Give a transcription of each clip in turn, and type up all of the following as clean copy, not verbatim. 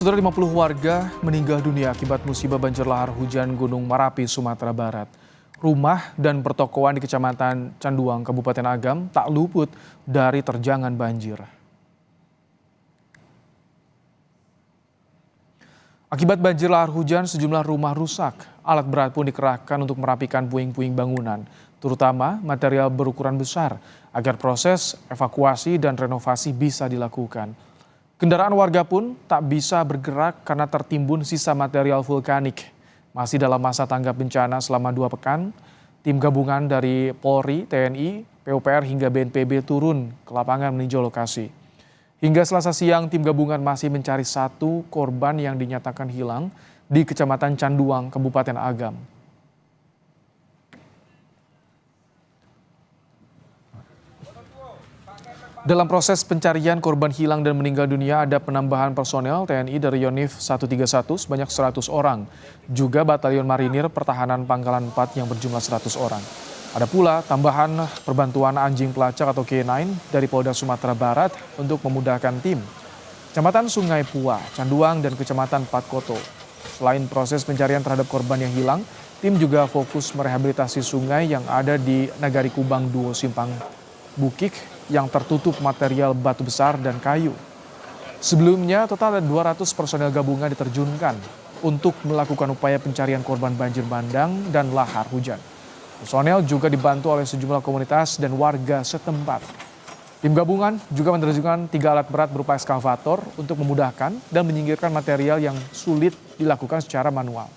Saudara, 50 warga meninggal dunia akibat musibah banjir lahar hujan Gunung Merapi, Sumatera Barat. Rumah dan pertokoan di Kecamatan Canduang, Kabupaten Agam tak luput dari terjangan banjir. Akibat banjir lahar hujan, sejumlah rumah rusak. Alat berat pun dikerahkan untuk merapikan puing-puing bangunan, terutama material berukuran besar, agar proses evakuasi dan renovasi bisa dilakukan. Kendaraan warga pun tak bisa bergerak karena tertimbun sisa material vulkanik. Masih dalam masa tanggap bencana selama 2 pekan, tim gabungan dari Polri, TNI, PUPR hingga BNPB turun ke lapangan meninjau lokasi. Hingga Selasa siang, tim gabungan masih mencari 1 korban yang dinyatakan hilang di Kecamatan Canduang, Kabupaten Agam. Dalam proses pencarian korban hilang dan meninggal dunia, ada penambahan personel TNI dari Yonif 131 sebanyak 100 orang. Juga Batalion Marinir Pertahanan Pangkalan 4 yang berjumlah 100 orang. Ada pula tambahan perbantuan anjing pelacak atau K9 dari Polda Sumatera Barat untuk memudahkan tim. Kecamatan Sungai Pua, Canduang, dan Kecamatan Patkoto. Selain proses pencarian terhadap korban yang hilang, tim juga fokus merehabilitasi sungai yang ada di Nagari Kubang Duo Simpang Bukik yang tertutup material batu besar dan kayu. Sebelumnya, total ada 200 personel gabungan diterjunkan untuk melakukan upaya pencarian korban banjir bandang dan lahar hujan. Personel juga dibantu oleh sejumlah komunitas dan warga setempat. Tim gabungan juga menerjunkan 3 alat berat berupa eskavator untuk memudahkan dan menyingkirkan material yang sulit dilakukan secara manual.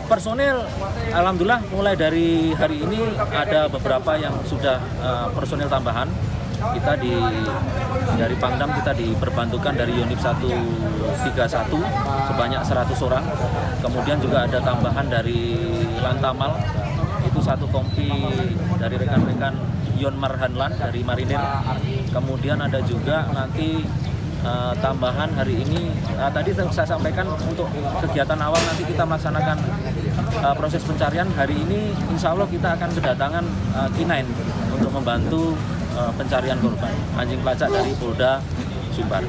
Personel, alhamdulillah mulai dari hari ini ada beberapa yang sudah personel tambahan. Kita dari Pangdam kita diperbantukan dari Yonif 131 sebanyak 100 orang. Kemudian juga ada tambahan dari Lantamal, itu 1 kompi dari rekan-rekan Yon Marhanlan dari Marinir. Kemudian ada juga nanti tambahan hari ini, tadi saya sampaikan untuk kegiatan awal nanti kita melaksanakan proses pencarian. Hari ini insya Allah kita akan kedatangan K9 untuk membantu pencarian korban anjing pelacak dari Polda Sumbar.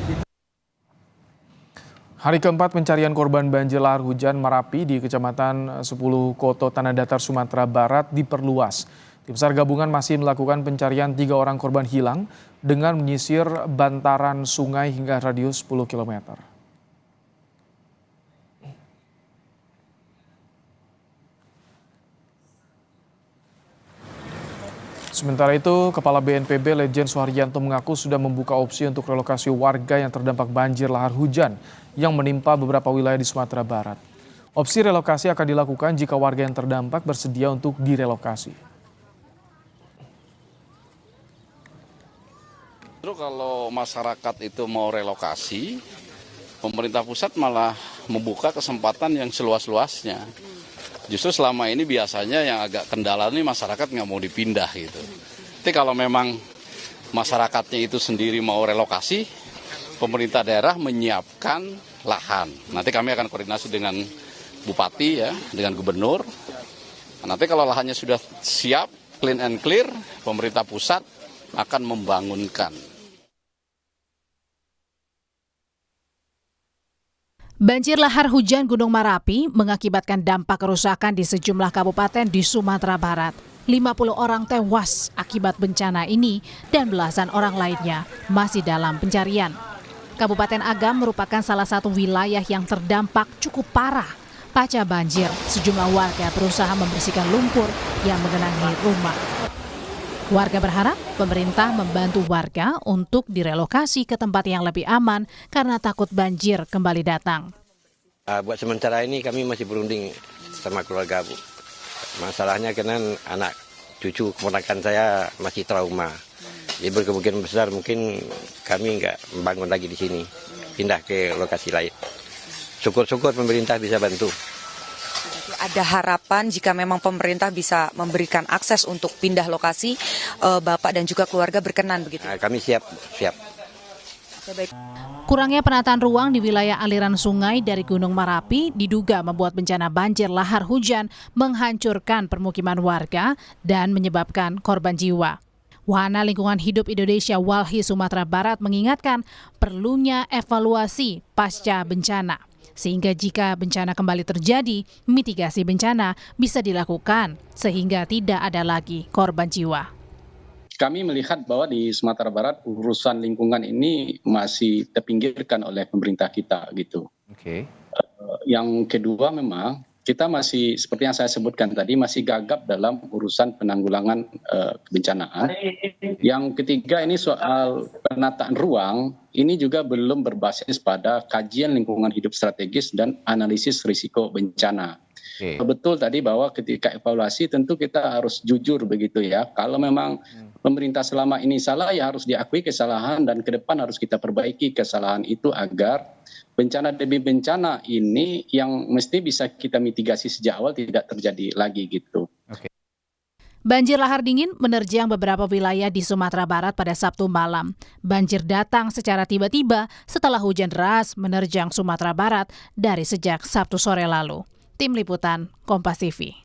Hari keempat pencarian korban banjir lahar hujan Merapi di Kecamatan 10 Koto Tanah Datar Sumatera Barat diperluas. Tim SAR gabungan masih melakukan pencarian 3 orang korban hilang dengan menyisir bantaran sungai hingga radius 10 km. Sementara itu, Kepala BNPB Lejen Suharyanto mengaku sudah membuka opsi untuk relokasi warga yang terdampak banjir lahar hujan yang menimpa beberapa wilayah di Sumatera Barat. Opsi relokasi akan dilakukan jika warga yang terdampak bersedia untuk direlokasi. Kalau masyarakat itu mau relokasi, pemerintah pusat malah membuka kesempatan yang seluas-luasnya. Justru selama ini biasanya yang agak kendala ini masyarakat nggak mau dipindah gitu. Tapi kalau memang masyarakatnya itu sendiri mau relokasi, pemerintah daerah menyiapkan lahan. Nanti kami akan koordinasi dengan bupati ya, dengan gubernur. Nanti kalau lahannya sudah siap, clean and clear, pemerintah pusat akan membangunkan. Banjir lahar hujan Gunung Merapi mengakibatkan dampak kerusakan di sejumlah kabupaten di Sumatera Barat. 50 orang tewas akibat bencana ini dan belasan orang lainnya masih dalam pencarian. Kabupaten Agam merupakan salah satu wilayah yang terdampak cukup parah pasca banjir. Sejumlah warga berusaha membersihkan lumpur yang menggenangi rumah. Warga berharap pemerintah membantu warga untuk direlokasi ke tempat yang lebih aman karena takut banjir kembali datang. Buat sementara ini kami masih berunding sama keluarga, Bu. Masalahnya karena anak cucu keponakan saya masih trauma. Jadi berkemungkinan besar mungkin kami nggak membangun lagi di sini, pindah ke lokasi lain. Syukur-syukur pemerintah bisa bantu. Ada harapan jika memang pemerintah bisa memberikan akses untuk pindah lokasi, Bapak dan juga keluarga berkenan begitu? Kami siap. Kurangnya penataan ruang di wilayah aliran sungai dari Gunung Merapi diduga membuat bencana banjir lahar hujan menghancurkan permukiman warga dan menyebabkan korban jiwa. Wahana Lingkungan Hidup Indonesia Walhi Sumatera Barat mengingatkan perlunya evaluasi pasca bencana. Sehingga jika bencana kembali terjadi, mitigasi bencana bisa dilakukan sehingga tidak ada lagi korban jiwa. Kami melihat bahwa di Sumatera Barat urusan lingkungan ini masih terpinggirkan oleh pemerintah kita gitu. Yang kedua memang kita masih seperti yang saya sebutkan tadi masih gagap dalam urusan penanggulangan kebencanaan. Yang ketiga ini soal penataan ruang ini juga belum berbasis pada kajian lingkungan hidup strategis dan analisis risiko bencana. Betul tadi bahwa ketika evaluasi tentu kita harus jujur begitu ya. Kalau memang pemerintah selama ini salah ya harus diakui kesalahan dan ke depan harus kita perbaiki kesalahan itu agar bencana demi bencana ini yang mesti bisa kita mitigasi sejak awal tidak terjadi lagi gitu. Banjir lahar dingin menerjang beberapa wilayah di Sumatera Barat pada Sabtu malam. Banjir datang secara tiba-tiba setelah hujan deras menerjang Sumatera Barat dari sejak Sabtu sore lalu. Tim Liputan, Kompas TV.